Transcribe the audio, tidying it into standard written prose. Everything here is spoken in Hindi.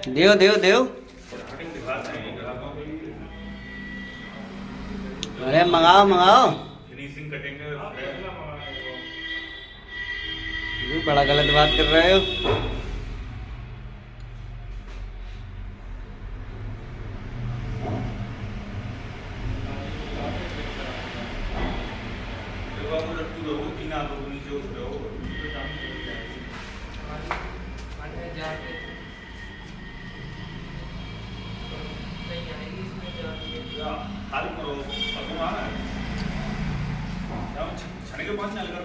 देव देव देव। अरे मंगाओ मंगाओ। फिनिशिंग कटिंग बड़ा गलत बात कर रहे हो। छने के पास चल कर